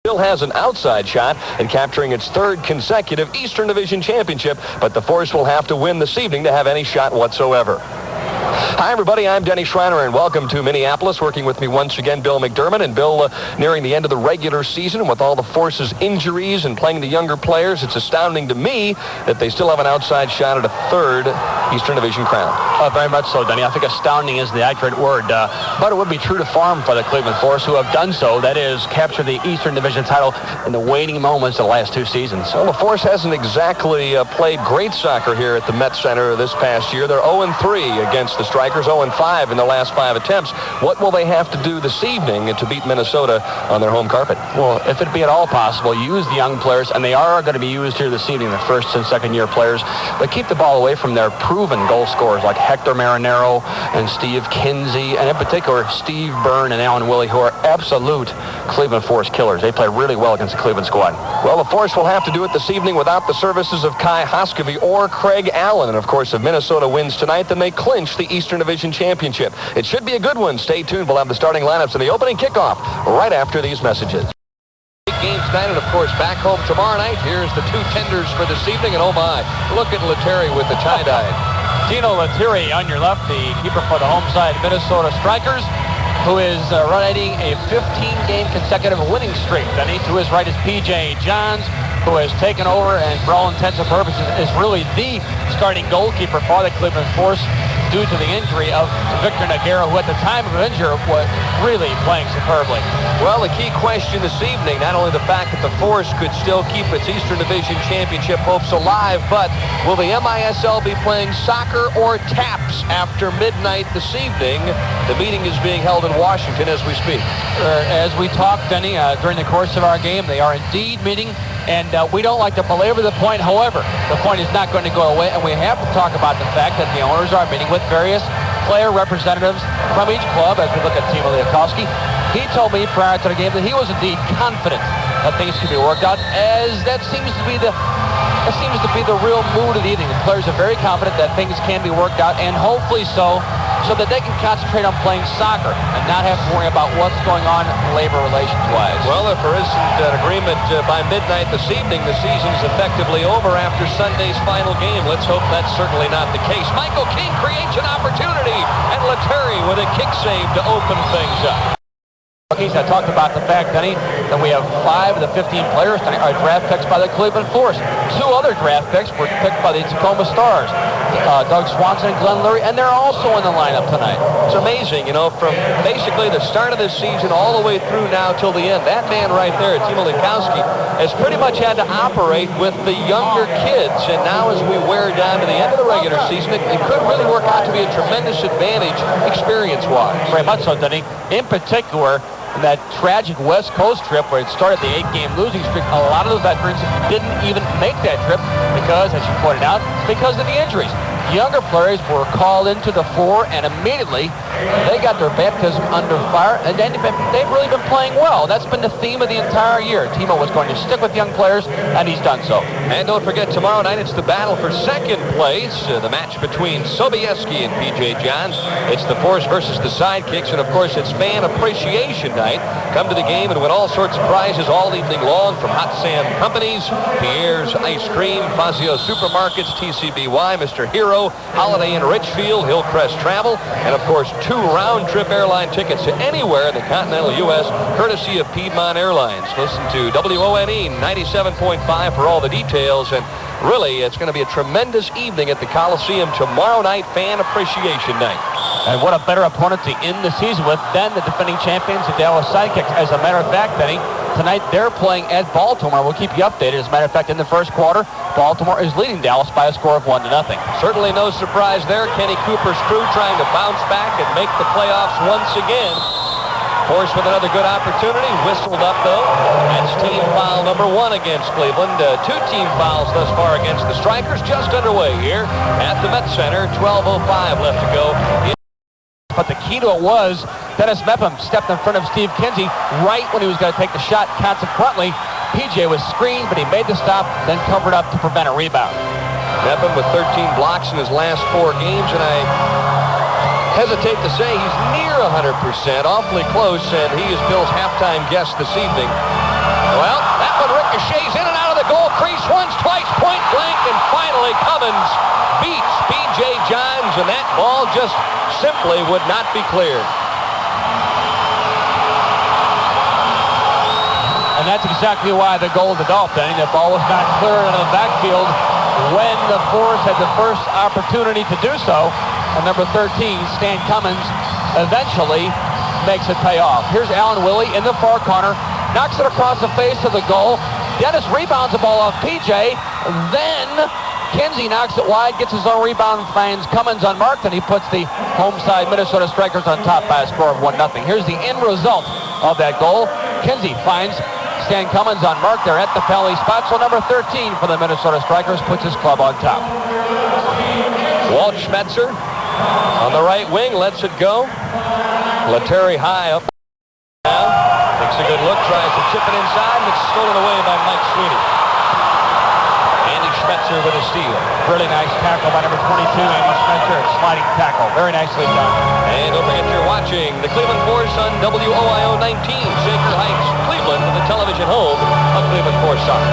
still has an outside shot at capturing its third consecutive Eastern Division championship, but the Force will have to win this evening to have any shot whatsoever. Hi, everybody. I'm Denny Schreiner, and welcome to Minneapolis. Working with me once again, Bill McDermott. And Bill, nearing the end of the regular season, with all the Force's injuries and playing the younger players, it's astounding to me that they still have an outside shot at a third Eastern Division crown. Very much so, Denny. I think astounding is the accurate word. But it would be true to form for the Cleveland Force, who have done so. That is, capture the Eastern Division title in the waning moments of the last two seasons. Well, the Force hasn't exactly played great soccer here at the Met Center this past year. They're 0-3 against the Strikers, 0-5 in their last 5 attempts. What will they have to do this evening to beat Minnesota on their home carpet? Well, if it be at all possible, use the young players, and they are going to be used here this evening, the first and second year players, but keep the ball away from their proven goal scorers like Hector Marinero and Steve Kinsey, and in particular Steve Byrne and Alan Willie, who are absolute Cleveland Force killers. They play really well against the Cleveland squad. Well, the Force will have to do it this evening without the services of Kai Hoskevy or Craig Allen. And of course, if Minnesota wins tonight, then they clinch the Eastern Division championship. It should be a good one. Stay tuned. We'll have the starting lineups in the opening kickoff right after these messages. Game tonight, and of course back home tomorrow night. Here's the two tenders for this evening, and oh my, look at Lettieri with the tie-dye. Dino Lettieri on your left, the keeper for the home side Minnesota Strikers, who is riding a 15-game consecutive winning streak. Then to his right is P.J. Johns, who has taken over and for all intents and purposes is really the starting goalkeeper for the Cleveland Force due to the injury of Victor Nogueira, who at the time of injury was really playing superbly. Well, the key question this evening, not only the fact that the Force could still keep its Eastern Division championship hopes alive, but will the MISL be playing soccer or taps after midnight this evening? The meeting is being held in Washington as we speak. As we talked, Denny, during the course of our game, they are indeed meeting, and we don't like to belabor the point. However, the point is not going to go away, and we have to talk about the fact that the owners are meeting with various player representatives from each club. As we look at Timo Liakowski, he told me prior to the game that he was indeed confident that things could be worked out, as that seems to be the real mood of the evening. The players are very confident that things can be worked out, and hopefully so that they can concentrate on playing soccer and not have to worry about what's going on labor relations-wise. Well, if there isn't an agreement by midnight this evening, the season is effectively over after Sunday's final game. Let's hope that's certainly not the case. Michael King creates an opportunity, and Lettieri with a kick save to open things up. I talked about the fact, Denny, that we have 5 of the 15 players tonight are draft picks by the Cleveland Force. 2 other draft picks were picked by the Tacoma Stars, Doug Swanson and Glenn Lurie, and they're also in the lineup tonight. It's amazing, you know, from basically the start of this season all the way through now till the end. That man right there, Timo Liakowski, has pretty much had to operate with the younger kids, and now as we wear down to the end of the regular season, it could really work out to be a tremendous advantage experience-wise. Very much so, Denny. In particular, that tragic West Coast trip where it started the 8-game losing streak, a lot of those veterans didn't even make that trip because, as you pointed out, because of the injuries. Younger players were called into the fore, and immediately they got their baptism under fire, and they've really been playing well. That's been the theme of the entire year. Timo was going to stick with young players, and he's done so. And don't forget, tomorrow night it's the battle for second place, the match between Sobieski and P.J. Johns. It's the Force versus the Sidekicks, and of course it's Fan Appreciation Night. Come to the game and win all sorts of prizes all evening long from Hot Sam Companies, Pierre's Ice Cream, Fazio Supermarkets, TCBY, Mr. Hero, Holiday Inn Richfield, Hillcrest Travel, and of course 2 round-trip airline tickets to anywhere in the continental U.S. courtesy of Piedmont Airlines. Listen to WONE 97.5 for all the details, and really it's going to be a tremendous evening at the Coliseum tomorrow night, Fan Appreciation Night. And what a better opponent to end the season with than the defending champions, the Dallas Sidekicks. As a matter of fact, Benny, tonight they're playing at Baltimore. We'll keep you updated. As a matter of fact, in the first quarter, Baltimore is leading Dallas by a score of 1-0. Certainly no surprise there. Kenny Cooper's crew trying to bounce back and make the playoffs once again. Force with another good opportunity. Whistled up, though. That's team foul number 1 against Cleveland. 2 team fouls thus far against the Strikers. Just underway here at the Met Center. 12:05 left to go. But the key to it was Dennis Mepham stepped in front of Steve Kinsey right when he was going to take the shot. Consequently, PJ was screened, but he made the stop, then covered up to prevent a rebound. Mepham with 13 blocks in his last 4 games, and I hesitate to say he's near 100%, awfully close, and he is Bill's halftime guest this evening. Well, that one ricochets in and out of the goal crease once, twice, point blank, and finally Cummins beats P.J. Johns, and that ball just simply would not be cleared. And that's exactly why the goal of the Dolphins. The ball was not cleared out of the backfield when the Force had the first opportunity to do so. And number 13, Stan Cummins, eventually makes it pay off. Here's Alan Willie in the far corner, knocks it across the face of the goal. Dennis rebounds the ball off PJ. Then Kinsey knocks it wide, gets his own rebound, finds Cummins unmarked, and he puts the home side Minnesota Strikers on top by a score of 1-0. Here's the end result of that goal. Kinsey finds Stan Cummins unmarked. They're at the penalty spot, so number 13 for the Minnesota Strikers puts his club on top. Walt Schmetzer on the right wing, lets it go. Letary high up now. Takes a good look, tries to chip it inside, but it's stolen away by Mike Sweeney. Andy Schmetzer with a steal. Really nice tackle by number 22, Andy Schmetzer. Sliding tackle. Very nicely done. And don't forget you're watching the Cleveland Force on WOIO 19, Shaker Heights, Cleveland, the television home of Cleveland Force soccer.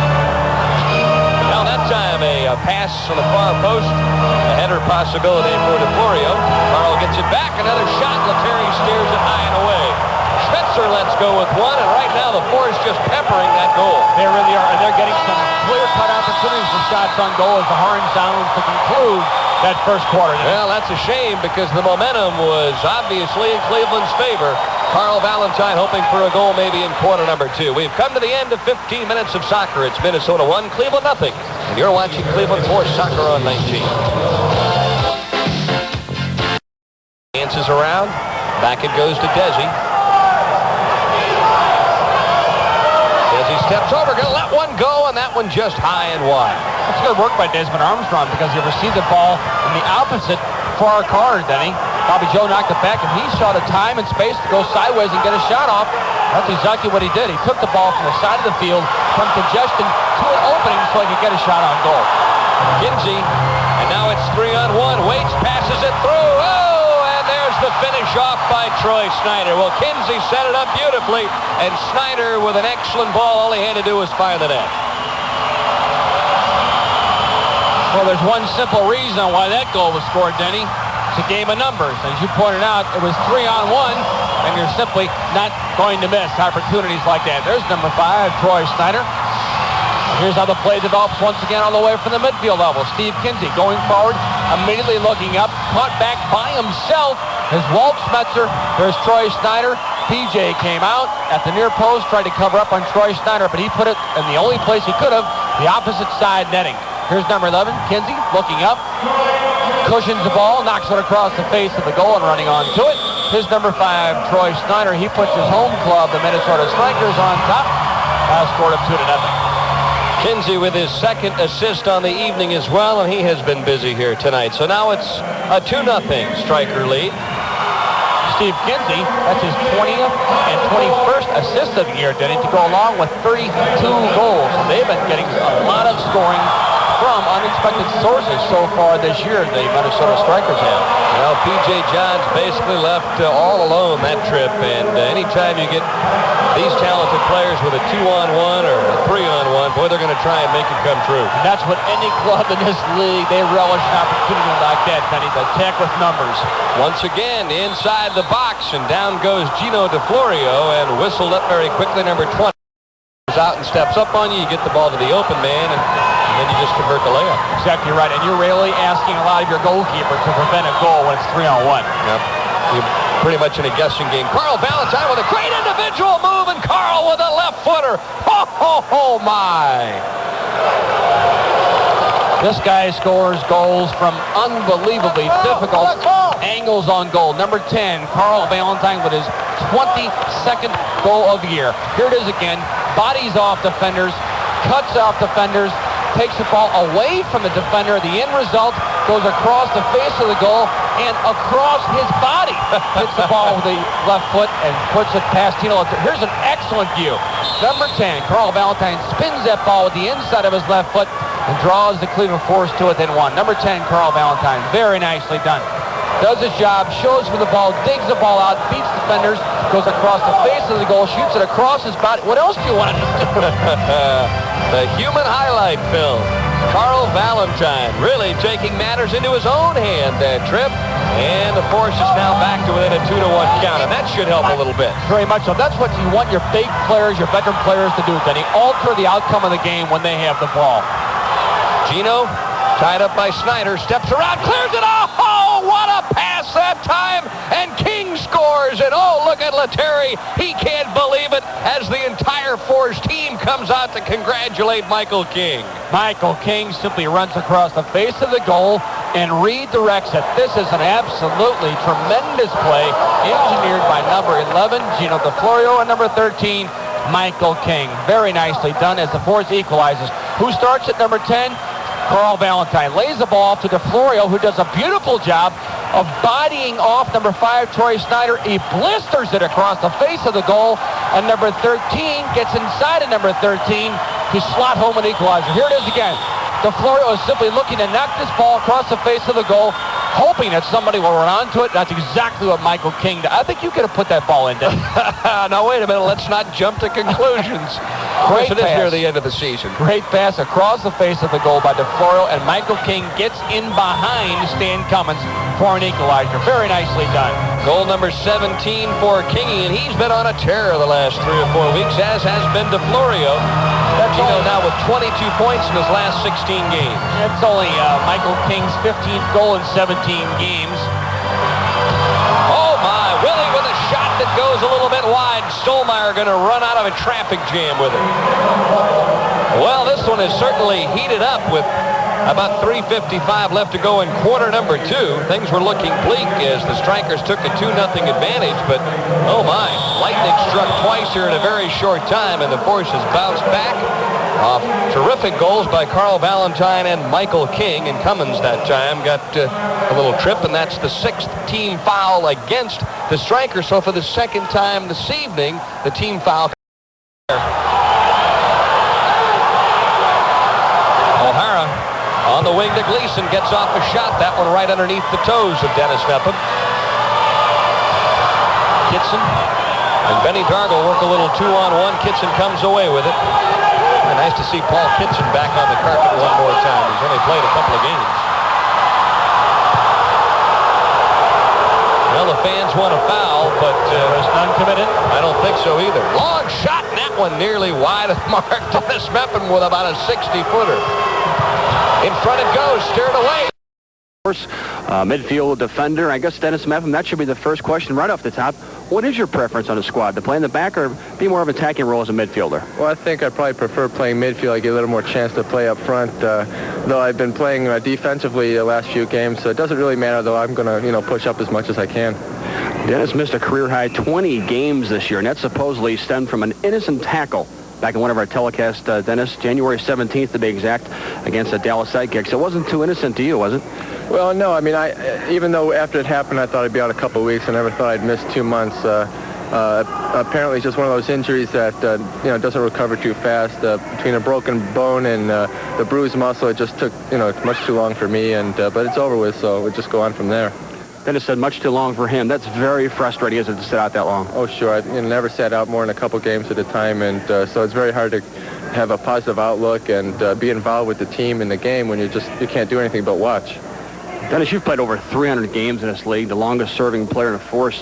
Now that time a pass on the far post. A header possibility for DeFlorio. Carl gets it back. Another shot. Letary steers it high and away. Schmetzer lets go with one, and right now the Force just peppering that goal. They really are, and they're getting some clear-cut opportunities for shots on goal as the horn sounds to conclude that first quarter. Well, that's a shame because the momentum was obviously in Cleveland's favor. Carl Valentine hoping for a goal maybe in quarter number 2. We've come to the end of 15 minutes of soccer. It's Minnesota 1, Cleveland nothing. And you're watching Cleveland Force Soccer on 19. Dances around. Back it goes to Desi. Desi steps over, going to let one go, and that one just high and wide. That's good work by Desmond Armstrong because he received the ball in the opposite far corner, Denny. Bobby Joe knocked it back, and he saw the time and space to go sideways and get a shot off. That's exactly what he did. He took the ball from the side of the field, from congestion to an opening so he could get a shot on goal. Kinsey, and now it's 3-on-1. Waits, passes it through. Oh, and there's the finish off by Troy Snyder. Well, Kinsey set it up beautifully, and Snyder with an excellent ball. All he had to do was fire the net. Well, there's one simple reason why that goal was scored, Denny. It's a game of numbers. As you pointed out, it was 3-on-1, and you're simply not going to miss opportunities like that. There's number 5, Troy Snyder. And here's how the play develops once again all the way from the midfield level. Steve Kinsey going forward, immediately looking up, caught back by himself. There's Walt Schmetzer. There's Troy Snyder. PJ came out at the near post, tried to cover up on Troy Snyder, but he put it in the only place he could have, the opposite side netting. Here's number 11, Kinsey, looking up, cushions the ball, knocks it across the face of the goal and running on to it. Here's number 5, Troy Snyder. He puts his home club, the Minnesota Strikers, on top. Scored of 2-0. Kinsey with his second assist on the evening as well, and he has been busy here tonight. So now it's a 2-0 Striker lead. Steve Kinsey, that's his 20th and 21st assist of the year, Denny, to go along with 32 goals. They've been getting a lot of scoring from unexpected sources so far this year, the Minnesota Strikers have. Well, P.J. Johns basically left all alone that trip, and anytime you get these talented players with a 2-on-1 or a 3-on-1, boy, they're going to try and make it come true. And that's what any club in this league, they relish an opportunity like that, Penny, to attack with numbers. Once again, inside the box, and down goes Gino DeFlorio, and whistled up very quickly, number 20. Out and steps up on you, you get the ball to the open man, and then you just convert the layup. Exactly right, and you're really asking a lot of your goalkeeper to prevent a goal when it's 3-on-1. Yep. You're pretty much in a guessing game. Carl Valentine with a great individual move, and Carl with a left footer. Oh my! This guy scores goals from unbelievably difficult angles on goal. Number 10, Carl Valentine with his 22nd goal of the year. Here it is again. Bodies off defenders, cuts off defenders, takes the ball away from the defender. The end result goes across the face of the goal and across his body. Hits the ball with the left foot and puts it past Tino. Here's an excellent view. Number 10, Carl Valentine spins that ball with the inside of his left foot and draws the Cleveland Force to within 1. Number 10, Carl Valentine. Very nicely done. does his job, shows for the ball, digs the ball out, beats defenders, goes across the face of the goal, shoots it across his body. What else do you want to do? The human highlight film. Carl Valentine really taking matters into his own hand that trip. And the Force is now back to within a 2-1 count, and that should help a little bit. Very much so. That's what you want your big players, your veteran players to do, Denny. Alter the outcome of the game when they have the ball. Gino, tied up by Snyder, steps around, clears it off. Oh, what a pass that time. And King scores. And oh, look at Lettieri. He can't believe it as the entire Force team comes out to congratulate Michael King. Michael King simply runs across the face of the goal and redirects it. This is an absolutely tremendous play, engineered by number 11, Gino DeFlorio, and number 13, Michael King. Very nicely done as the Force equalizes. Who starts at number 10? Carl Valentine lays the ball off to DeFlorio, who does a beautiful job of bodying off number 5, Troy Snyder. He blisters it across the face of the goal, and number 13 gets inside of number 13 to slot home an equalizer. Here it is again. DeFlorio is simply looking to knock this ball across the face of the goal, hoping that somebody will run onto it. That's exactly what Michael King did. I think you could have put that ball in, Denny. Now, wait a minute. Let's not jump to conclusions. Great It is pass. near the end of the season. Great pass across the face of the goal by DeFlorio, and Michael King gets in behind Stan Cummins for an equalizer. Very nicely done. Goal number 17 for Kingy, and he's been on a tear the last 3 or 4 weeks, as has been DeFlorio. Gino now with 22 points in his last 16 games. It's only Michael King's 15th goal in 17 games. Oh, my. Willie with a shot that goes a little bit wide. Stolmeyer going to run out of a traffic jam with it. Well, this one is certainly heated up with about 3:55 left to go in quarter number 2. Things were looking bleak as the Strikers took a 2-0 advantage, but oh my, lightning struck twice here in a very short time, and the Force has bounced back off terrific goals by Carl Valentine and Michael King, and Cummins that time got a little trip, and that's the 6th team foul against the Strikers. So for the second time this evening, the team foul. O'Hara on the wing to Gleason, gets off a shot. That one right underneath the toes of Dennis Mepham. Kitson and Benny Dargle work a little 2-on-1. Kitson comes away with it. Nice to see Paul Kitson back on the carpet one more time. He's only played a couple of games. Well, the fans want a foul, but there's none committed. I don't think so either. Long shot, and that one nearly wide of the mark. Dennis Mepham with about a 60-footer. In front it goes, steered away. Midfield defender. I guess Dennis Mepham, that should be the first question right off the top. What is your preference on the squad? To play in the back or be more of an attacking role as a midfielder? Well, I think I probably prefer playing midfield. I get a little more chance to play up front. Though I've been playing defensively the last few games, so it doesn't really matter. Though I'm going to, push up as much as I can. Dennis missed a career high 20 games this year, and that supposedly stemmed from an innocent tackle back in one of our telecasts, Dennis, January 17th to be exact, against the Dallas Sidekicks. It wasn't too innocent to you, was it? Well, no. I mean, even though after it happened, I thought I'd be out a couple of weeks. I never thought I'd miss 2 months. Apparently, it's just one of those injuries that doesn't recover too fast. Between a broken bone and the bruised muscle, it just took much too long for me. But it's over with, so we'll just go on from there. Dennis said much too long for him. That's very frustrating, isn't it, to sit out that long? Oh, sure. I never sat out more than a couple games at a time, and so it's very hard to have a positive outlook and be involved with the team in the game when you can't do anything but watch. Dennis, you've played over 300 games in this league, the longest-serving player in a Force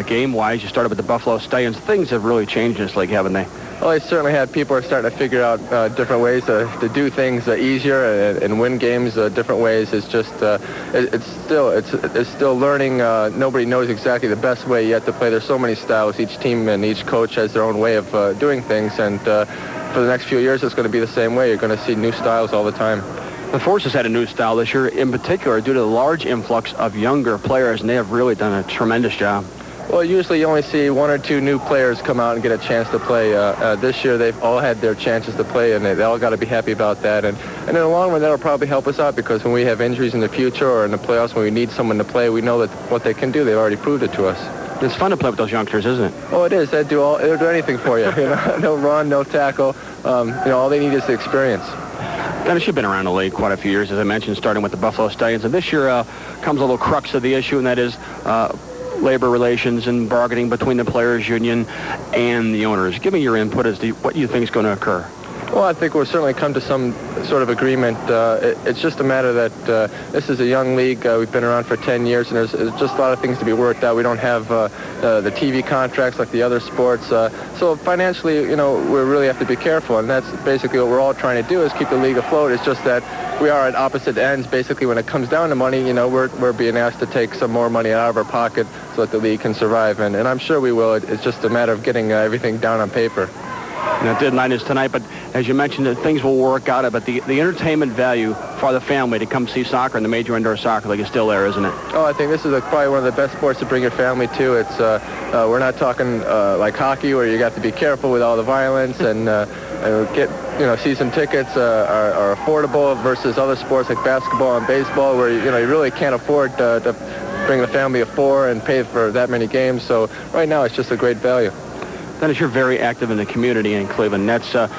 game-wise. You started with the Buffalo Stallions. Things have really changed in this league, haven't they? Well, they certainly have. People are starting to figure out different ways to do things easier and win games different ways. It's just it's still learning. Nobody knows exactly the best way yet to play. There's so many styles. Each team and each coach has their own way of doing things, and for the next few years, it's going to be the same way. You're going to see new styles all the time. The Force has had a new style this year, in particular due to the large influx of younger players, and they have really done a tremendous job. Well, usually you only see 1 or 2 new players come out and get a chance to play. This year, they've all had their chances to play, and they all got to be happy about that. And in the long run, that'll probably help us out, because when we have injuries in the future or in the playoffs when we need someone to play, we know that what they can do. They've already proved it to us. It's fun to play with those youngsters, isn't it? Oh, it is. They'll do anything for you. No run, no tackle. All they need is the experience. Dennis, you've been around the league quite a few years, as I mentioned, starting with the Buffalo Stallions. And this year comes a little crux of the issue, and that is labor relations and bargaining between the players' union and the owners. Give me your input as to what you think is going to occur. Well, I think we'll certainly come to some sort of agreement. It's just a matter that this is a young league. We've been around for 10 years, and there's just a lot of things to be worked out. We don't have the TV contracts like the other sports. So financially, we really have to be careful, and that's basically what we're all trying to do, is keep the league afloat. It's just that we are at opposite ends. Basically, when it comes down to money, we're being asked to take some more money out of our pocket so that the league can survive, and I'm sure we will. It's just a matter of getting everything down on paper. The deadline is tonight, but as you mentioned, things will work out. But the entertainment value for the family to come see soccer in the Major Indoor Soccer League is still there, isn't it? Oh, I think this is probably one of the best sports to bring your family to. It's we're not talking like hockey, where you got to be careful with all the violence, and get season tickets are affordable versus other sports like basketball and baseball, where you really can't afford to bring the family of 4 and pay for that many games. So right now, it's just a great value. Dennis, you're very active in the community in Cleveland. That's a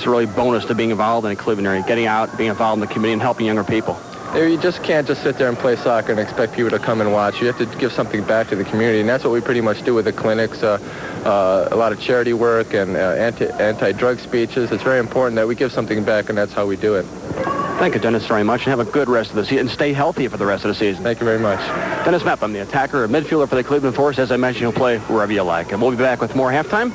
really bonus to being involved in the Cleveland area, getting out, being involved in the community, and helping younger people. You just can't just sit there and play soccer and expect people to come and watch. You have to give something back to the community, and that's what we pretty much do with the clinics. A lot of charity work and anti-drug speeches. It's very important that we give something back, and that's how we do it. Thank you, Dennis, very much, and have a good rest of the season, and stay healthy for the rest of the season. Thank you very much. Dennis Mepham, the attacker, a midfielder for the Cleveland Force. As I mentioned, he'll play wherever you like. And we'll be back with more halftime.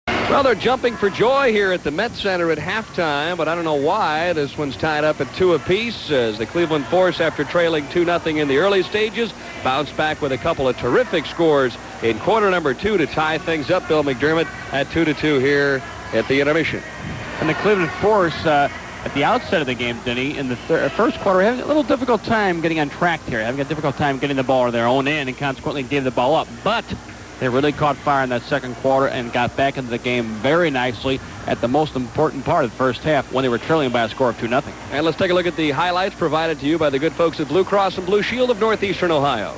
Well, they're jumping for joy here at the Met Center at halftime, but I don't know why. This one's tied up at 2 apiece as the Cleveland Force, after trailing 2-0 in the early stages, bounced back with a couple of terrific scores in quarter number 2 to tie things up. Bill McDermott at 2-2 here at the intermission. And the Cleveland Force, at the outset of the game, Denny, in the first quarter, having a little difficult time getting on track here, having a difficult time getting the ball to their own end, and consequently gave the ball up. But they really caught fire in that second quarter and got back into the game very nicely at the most important part of the first half, when they were trailing by a score of 2-0. And let's take a look at the highlights provided to you by the good folks at Blue Cross and Blue Shield of Northeastern Ohio.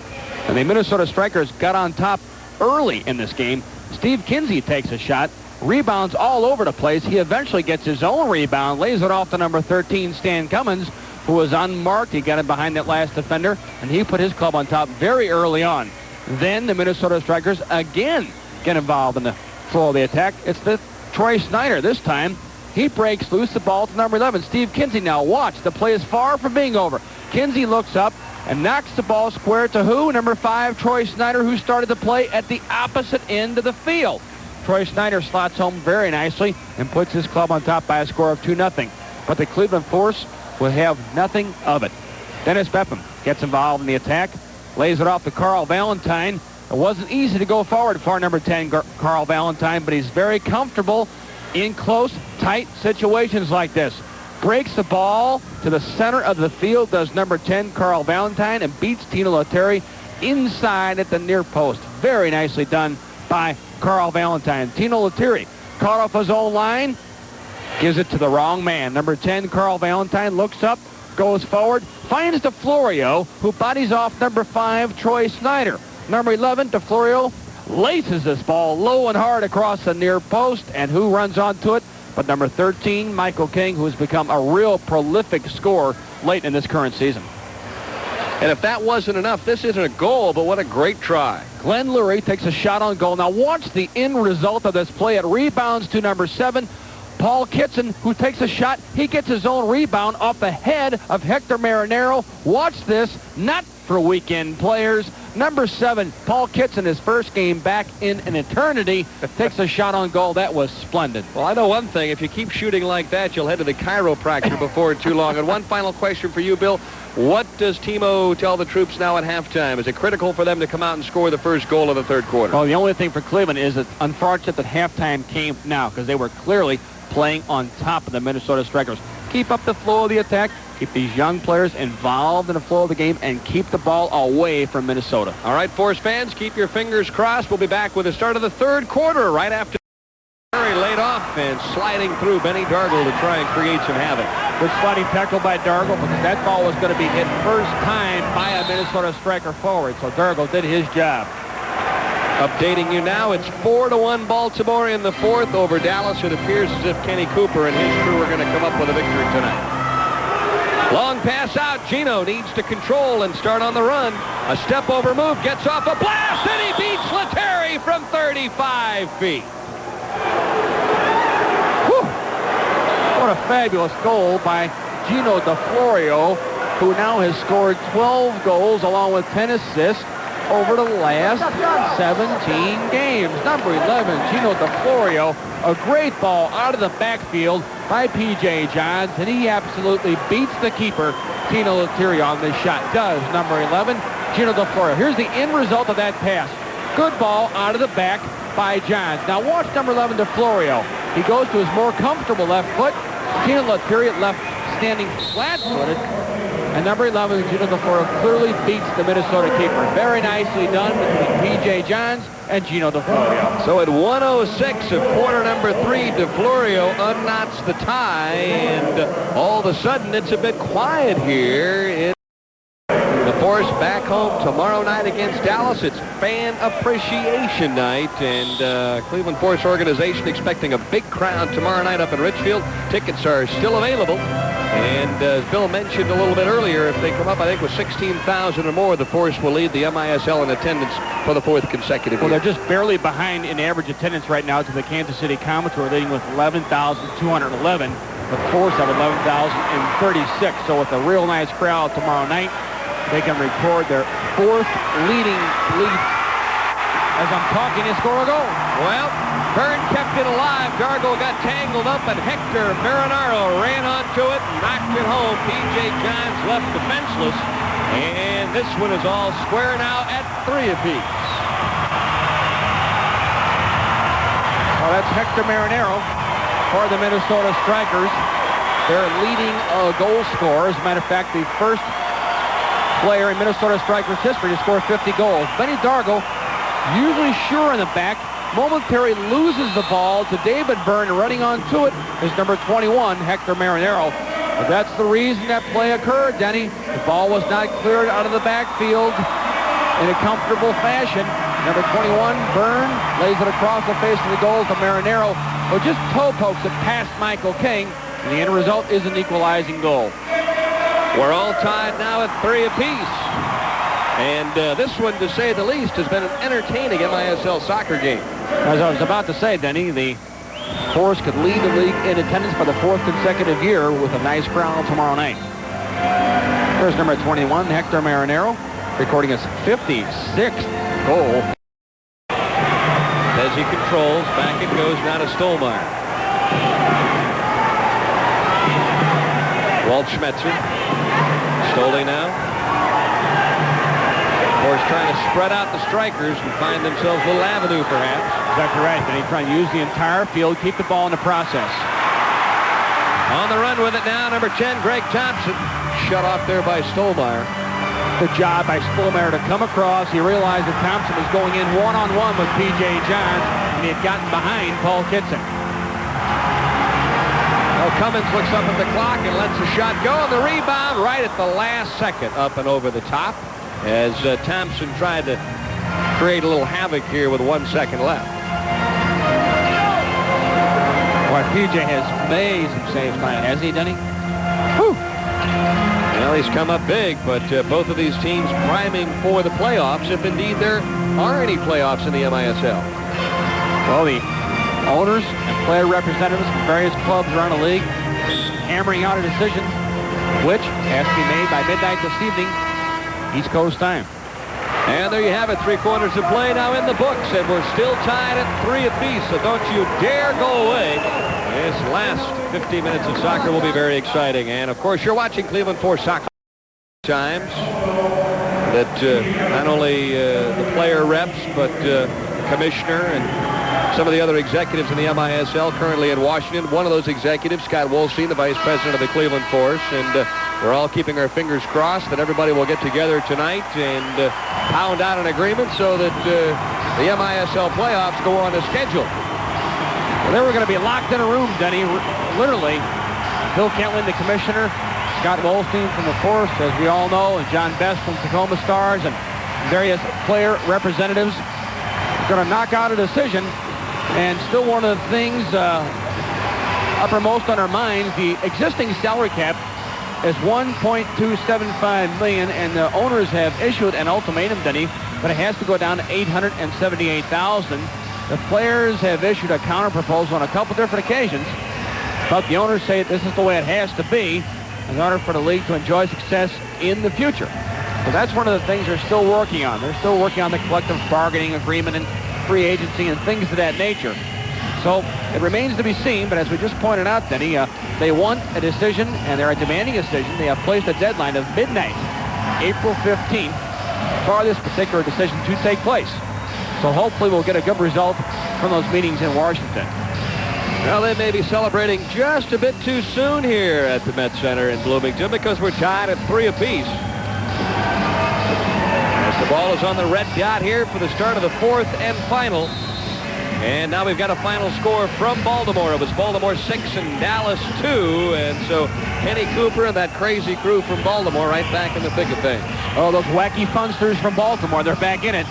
And the Minnesota Strikers got on top early in this game. Steve Kinsey takes a shot, rebounds all over the place. He eventually gets his own rebound, lays it off to number 13, Stan Cummins, who was unmarked. He got it behind that last defender, and he put his club on top very early on. Then the Minnesota Strikers again get involved in the flow of the attack. It's the Troy Snyder this time. He breaks loose the ball to number 11, Steve Kinsey. Now watch, the play is far from being over. Kinsey looks up and knocks the ball square to who? Number 5, Troy Snyder, who started the play at the opposite end of the field. Troy Snyder slots home very nicely and puts his club on top by a score of 2-0. But the Cleveland Force will have nothing of it. Dennis Mepham gets involved in the attack, lays it off to Carl Valentine. It wasn't easy to go forward for number 10, Carl Valentine, but he's very comfortable in close, tight situations like this. Breaks the ball to the center of the field, does number 10, Carl Valentine, and beats Tino Lettieri inside at the near post. Very nicely done by Carl Valentine. Tino Lettieri caught off his own line, gives it to the wrong man. Number 10, Carl Valentine, looks up, goes forward, finds DeFlorio, who bodies off number 5, Troy Snyder. Number 11, DeFlorio, laces this ball low and hard across the near post, and who runs onto it but number 13, Michael King, who has become a real prolific scorer late in this current season. And if that wasn't enough, this isn't a goal, but what a great try. Glenn Lurie takes a shot on goal. Now watch the end result of this play. It rebounds to number 7, Paul Kitson, who takes a shot. He gets his own rebound off the head of Hector Marinero. Watch this, not for weekend players. Number 7, Paul Kitson, his first game back in an eternity, takes a shot on goal. That was splendid. Well, I know one thing. If you keep shooting like that, you'll head to the chiropractor before too long. And one final question for you, Bill. What does Timo tell the troops now at halftime? Is it critical for them to come out and score the first goal of the third quarter? Well, the only thing for Cleveland is it's unfortunate that halftime came now, because they were clearly playing on top of the Minnesota Strikers. Keep up the flow of the attack. Keep these young players involved in the flow of the game and keep the ball away from Minnesota. All right, Force fans, keep your fingers crossed. We'll be back with the start of the third quarter right after Murray laid off and sliding through Benny Dargle to try and create some havoc. Good sliding tackle by Dargle, because that ball was going to be hit first time by a Minnesota Striker forward. So Dargle did his job. Updating you now, it's 4-1 Baltimore in the fourth over Dallas. It appears as if Kenny Cooper and his crew are going to come up with a victory tonight. Long pass out. Gino needs to control and start on the run. A step over move, gets off a blast, and he beats Lettieri from 35 feet. Whew. What a fabulous goal by Gino DeFlorio, who now has scored 12 goals along with 10 assists over the last 17 games. Number 11, Gino DeFlorio, a great ball out of the backfield by P.J. Johns, and he absolutely beats the keeper, Tino Lettieri, on this shot. Does number 11, Gino DeFlorio. Here's the end result of that pass. Good ball out of the back by Johns. Now watch number 11, DeFlorio. He goes to his more comfortable left foot. Tino Lettieri left standing flat-footed. And number 11, Gino DeFlorio, clearly beats the Minnesota keeper. Very nicely done between P.J. Johns and Gino DeFlorio. So at 1:06 of quarter number 3, DeFlorio unknots the tie, and all of a sudden it's a bit quiet here in the Force back home tomorrow night against Dallas. It's fan appreciation night, and Cleveland Force organization expecting a big crowd tomorrow night up in Richfield. Tickets are still available. And as Bill mentioned a little bit earlier, if they come up, I think, with 16,000 or more, the Force will lead the MISL in attendance for the 4th consecutive year. Well, they're just barely behind in average attendance right now to the Kansas City Comets, who are leading with 11,211. The Force have 11,036. So with a real nice crowd tomorrow night, they can record their 4th leading lead. As I'm talking, they score a goal. Well, Byrne kept it alive. Dargo got tangled up, and Hector Marinaro ran onto it and knocked it home. P.J. Johns left defenseless, and this one is all square now at 3 apiece. Well, that's Hector Marinaro for the Minnesota Strikers. Their leading goal scorer. As a matter of fact, the first player in Minnesota Strikers history to score 50 goals. Benny Dargo, usually sure in the back, momentarily loses the ball to David Byrne. Running onto it is number 21, Hector Marinaro. But that's the reason that play occurred, Denny. The ball was not cleared out of the backfield in a comfortable fashion. Number 21, Byrne, lays it across the face of the goal to Marinaro, who just toe pokes it past Michael King, and the end result is an equalizing goal. We're all tied now at 3 apiece. And this one, to say the least, has been an entertaining MISL soccer game. As I was about to say, Denny, the Force could lead the league in attendance for the 4th consecutive year with a nice crowd tomorrow night. There's number 21, Hector Marinaro, recording his 56th goal. As he controls, back it goes now to Stolmeyer. Walt Schmetzer. Stoley now. Force trying to spread out the strikers and find themselves a little avenue, perhaps. Exactly right. Then he's trying to use the entire field, keep the ball in the process. On the run with it now, number 10, Greg Thompson. Shut off there by Stolmeyer. Good job by Stolmeyer to come across. He realized that Thompson was going in one-on-one with P.J. Johns, and he had gotten behind Paul Kitson. Well, Cummins looks up at the clock and lets the shot go, and the rebound right at the last second up and over the top as Thompson tried to create a little havoc here with 1 second left. Boy, P.J. has made some saves tonight, hasn't he, Denny? Whew. Well, he's come up big, but both of these teams priming for the playoffs, if indeed there are any playoffs in the MISL. Well, the owners and player representatives from various clubs around the league hammering out a decision, which has to be made by midnight this evening, East Coast time. And there you have it, 3 quarters of play now in the books, and we're still tied at 3 apiece, so don't you dare go away. This last 15 minutes of soccer will be very exciting. And, of course, you're watching Cleveland Force Soccer times that not only the player reps, but the commissioner and some of the other executives in the MISL currently in Washington. One of those executives, Scott Wolstein, the vice president of the Cleveland Force, and we're all keeping our fingers crossed that everybody will get together tonight and pound out an agreement so that the MISL playoffs go on a schedule. Well, they were going to be locked in a room, Denny, literally. Bill Kentlin, the commissioner, Scott Wolstein from the Force, as we all know, and John Best from Tacoma Stars, and various player representatives going to knock out a decision. And still one of the things uppermost on our minds, the existing salary cap is $1.275 million, and the owners have issued an ultimatum, Denny, but it has to go down to $878,000. The players have issued a counter-proposal on a couple different occasions, but the owners say this is the way it has to be in order for the league to enjoy success in the future. So that's one of the things they're still working on. They're still working on the collective bargaining agreement and free agency and things of that nature. So it remains to be seen, but as we just pointed out, Denny, they want a decision, and they're demanding a decision. They have placed a deadline of midnight, April 15th, for this particular decision to take place. So hopefully we'll get a good result from those meetings in Washington. Well, they may be celebrating just a bit too soon here at the Met Center in Bloomington because we're tied at 3 apiece. As the ball is on the red dot here for the start of the 4th and final. And now we've got a final score from Baltimore. It was Baltimore 6 and Dallas 2. And so Kenny Cooper and that crazy crew from Baltimore right back in the thick of things. Oh, those wacky funsters from Baltimore, they're back in it.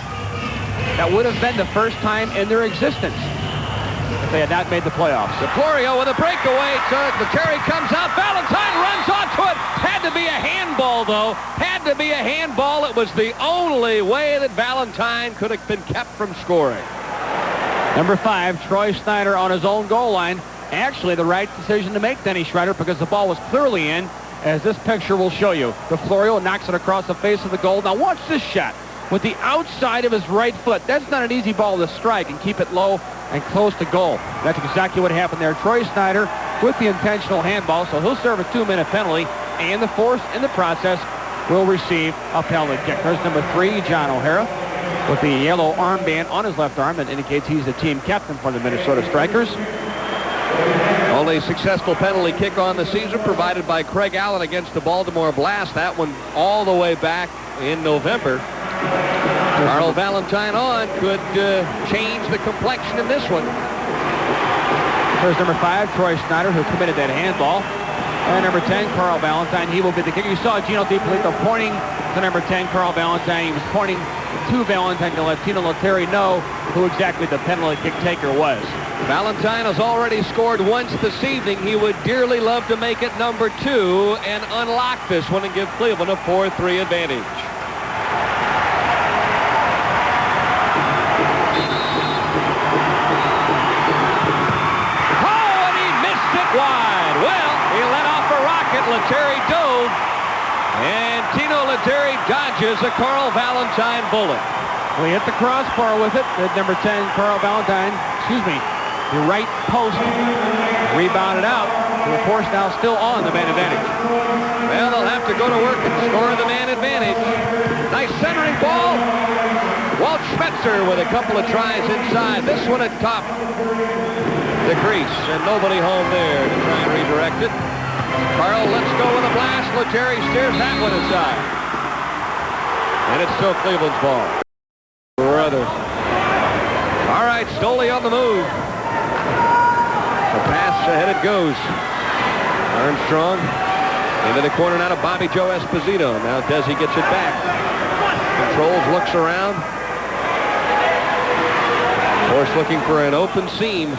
That would have been the first time in their existence if they had not made the playoffs. Florio with a breakaway. Lettieri comes out. Valentine runs onto it. Had to be a handball, though. Had to be a handball. It was the only way that Valentine could have been kept from scoring. Number 5, Troy Snyder on his own goal line. Actually, the right decision to make, Denny Schrader, because the ball was clearly in, as this picture will show you. The Florio knocks it across the face of the goal. Now watch this shot. With the outside of his right foot. That's not an easy ball to strike and keep it low and close to goal. That's exactly what happened there. Troy Snyder with the intentional handball, so he'll serve a 2-minute penalty, and the fourth in the process will receive a penalty kick. There's number 3, John O'Hara, with the yellow armband on his left arm that indicates he's the team captain for the Minnesota Strikers. Only successful penalty kick on the season provided by Craig Allen against the Baltimore Blast. That one all the way back in November. Carl Valentine on could change the complexion in this one. There's number 5, Troy Snyder, who committed that handball. And number 10, Carl Valentine. He will be the kicker. You saw Gino DiPolito pointing to number 10, Carl Valentine. He was pointing to Valentine to let Tino Lettieri know who exactly the penalty kick taker was. Valentine has already scored once this evening. He would dearly love to make it number 2 and unlock this one and give Cleveland a 4-3 advantage. Wide. Well, he let off a rocket. Lettieri dove. And Tino Lettieri dodges a Carl Valentine bullet. Well, he hit the crossbar with it. The number 10, Carl Valentine, the right post rebounded out. The force now still on the man advantage. Well, they'll have to go to work and score the man advantage. Nice centering ball. Walt Schmetzer with a couple of tries inside. This one at top. The crease, and nobody home there to try and redirect it. Carl lets go with a blast. Lettieri steers that one aside. And it's still Cleveland's ball. Brothers. All right, Stoley on the move. The pass ahead it goes. Armstrong into the corner now to Bobby Joe Esposito. Now Desi gets it back. Controls, looks around. Of course, looking for an open seam.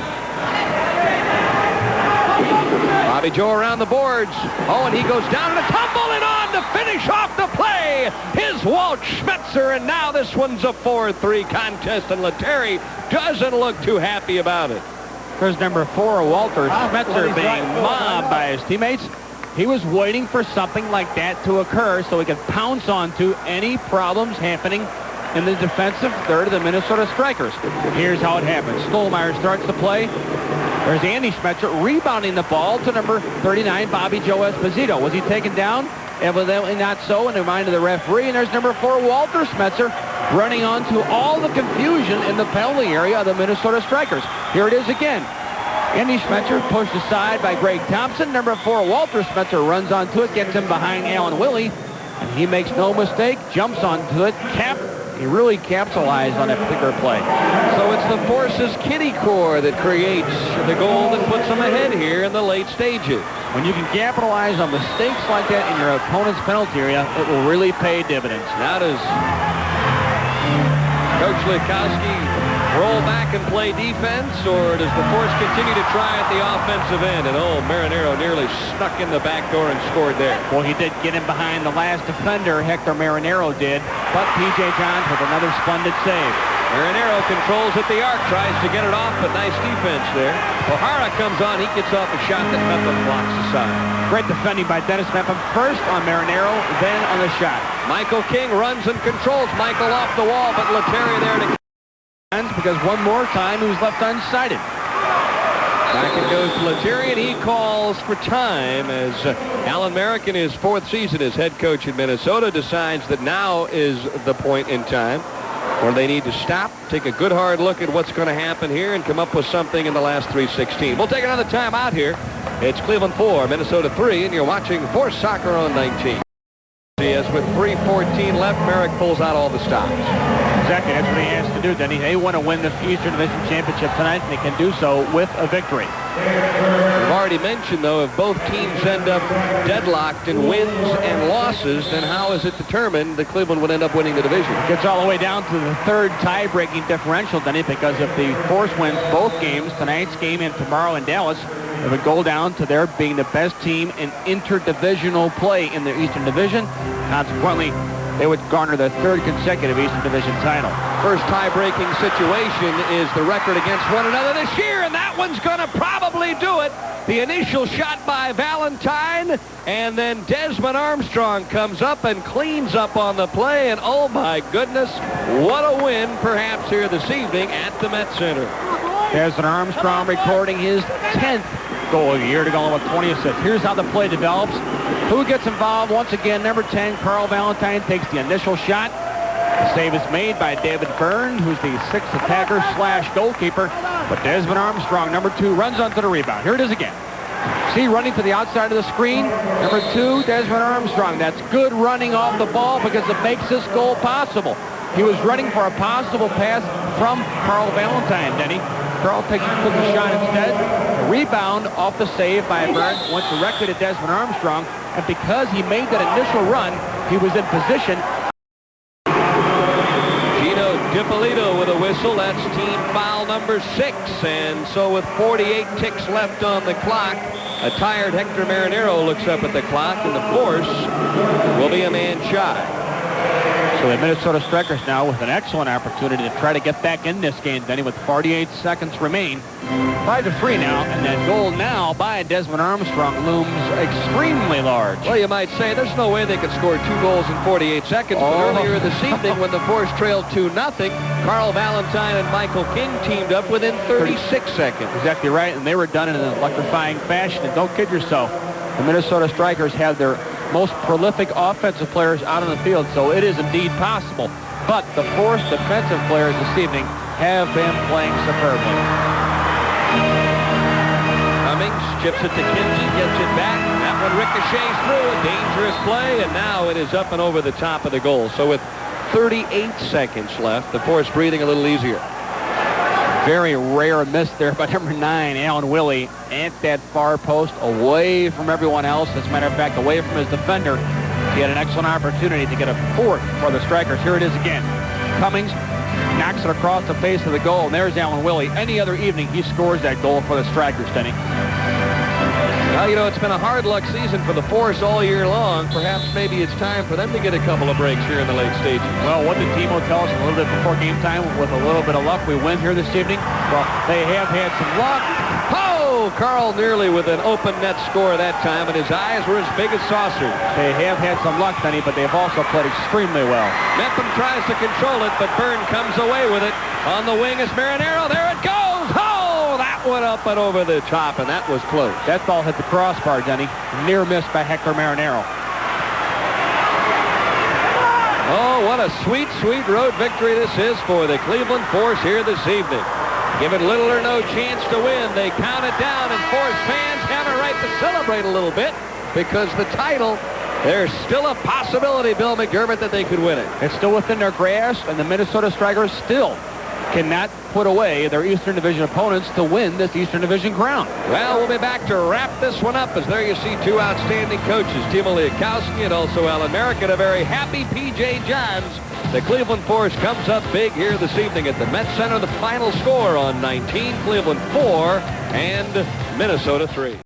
Bobby Joe around the boards. Oh, and he goes down and a tumble and on to finish off the play. His Walt Schmetzer, and now this one's a 4-3 contest, and Lettieri doesn't look too happy about it. There's number 4, Walter Schmetzer, being mobbed by his teammates. He was waiting for something like that to occur so he could pounce onto any problems happening in the defensive third of the Minnesota Strikers. Here's how it happens. Stolmeyer starts the play. There's Andy Schmetzer rebounding the ball to number 39, Bobby Joe Esposito. Was he taken down? Evidently not so in the mind of the referee. And there's number 4, Walter Schmetzer, running onto all the confusion in the penalty area of the Minnesota Strikers. Here it is again. Andy Schmetzer pushed aside by Greg Thompson. Number 4, Walter Schmetzer runs onto it, gets him behind Alan Willie. And he makes no mistake, jumps onto it, He really capitalized on that particular play. So it's the Force's kitty core that creates the goal that puts them ahead here in the late stages. When you can capitalize on mistakes like that in your opponent's penalty area, it will really pay dividends. Now does Coach Lukowski roll back and play defense, or does the Force continue to try at the offensive end? And Marinero nearly snuck in the back door and scored there. Well, he did get in behind the last defender, Hector Marinero did, but P.J. Johns with another splendid save. Marinero controls at the arc, tries to get it off, but nice defense there. O'Hara comes on, he gets off a shot that Mepham blocks aside. Great defending by Dennis Mepham, first on Marinero, then on the shot. Michael King runs and controls Michael off the wall, but Lettieri there to... Because one more time he was left unsighted. Back it goes to Lettieri, and he calls for time as Alan Merrick, in his 4th season as head coach in Minnesota, decides that now is the point in time where they need to stop, take a good hard look at what's going to happen here, and come up with something in the last 3:16. We'll take another time out here. It's Cleveland 4, Minnesota 3, and you're watching Force Soccer on 19. As with 3:14 left, Merrick pulls out all the stops. Exactly, that's what he has to do, Denny. They want to win the Eastern Division Championship tonight, and they can do so with a victory. We've already mentioned, though, if both teams end up deadlocked in wins and losses, then how is it determined that Cleveland would end up winning the division? It gets all the way down to the 3rd tie-breaking differential, Denny, because if the Force wins both games, tonight's game and tomorrow in Dallas, it would go down to their being the best team in interdivisional play in the Eastern Division. Consequently, they would garner their 3rd consecutive Eastern Division title. First tie-breaking situation is the record against one another this year, and that one's going to probably do it. The initial shot by Valentine, and then Desmond Armstrong comes up and cleans up on the play, and oh my goodness, what a win perhaps here this evening at the Met Center. Desmond Armstrong recording his 10th goal of the year to go with 20 assists. Here's how the play develops. Who gets involved? Once again, number 10, Carl Valentine, takes the initial shot. The save is made by David Byrne, who's the 6th attacker / goalkeeper. But Desmond Armstrong, number 2, runs onto the rebound. Here it is again. See, running to the outside of the screen. Number 2, Desmond Armstrong. That's good running off the ball because it makes this goal possible. He was running for a possible pass from Carl Valentine, Denny. Carl took the shot instead. The rebound off the save by Byrne went directly to Desmond Armstrong. And because he made that initial run, he was in position. Gino Dippolito with a whistle. That's team foul number 6. And so with 48 ticks left on the clock, a tired Hector Marinero looks up at the clock, and the Force will be a man shy. So the Minnesota Strikers now with an excellent opportunity to try to get back in this game, Denny, with 48 seconds remain. 5-3 now, and that goal now by Desmond Armstrong looms extremely large. Well, you might say there's no way they could score 2 goals in 48 seconds, but earlier this evening when the Force trailed 2-0, Carl Valentine and Michael King teamed up within 36 seconds. Exactly right, and they were done in an electrifying fashion. And don't kid yourself, the Minnesota Strikers have their most prolific offensive players out on the field, so it is indeed possible. But the Force defensive players this evening have been playing superbly. Cummings chips it to Kinsey, gets it back. That one ricochets through, a dangerous play, and now it is up and over the top of the goal. So with 38 seconds left, the Force breathing a little easier. Very rare miss there by number 9, Alan Willie, at that far post, away from everyone else. As a matter of fact, away from his defender. He had an excellent opportunity to get a 4th for the Strikers. Here it is again. Cummings knocks it across the face of the goal, and there's Alan Willie. Any other evening, he scores that goal for the Strikers, Denny. Well, you know, it's been a hard luck season for the Force all year long. Perhaps maybe it's time for them to get a couple of breaks here in the late stages. Well, what did Timo tell us a little bit before game time? With a little bit of luck, we win here this evening. Well, they have had some luck. Oh, Carl nearly with an open net score that time, and his eyes were as big as saucers. They have had some luck, Denny, but they've also played extremely well. Mepham tries to control it, but Byrne comes away with it. On the wing is Marinero. There it goes. Oh, that went up and over the top, and that was close. That ball hit the crossbar, Denny. Near miss by Hector Marinero. Oh, what a sweet, sweet road victory this is for the Cleveland Force here this evening. Given little or no chance to win, they count it down, and Force fans have a right to celebrate a little bit because the title, there's still a possibility, Bill McDermott, that they could win it. It's still within their grasp, and the Minnesota Strikers still cannot put away their Eastern Division opponents to win this Eastern Division crown. Well, we'll be back to wrap this one up, as there you see 2 outstanding coaches, Timo Liakowski and also Alan Merrick, and a very happy P.J. Johns The Cleveland Force comes up big here this evening at the Met Center. The final score on 19, Cleveland 4 and Minnesota 3.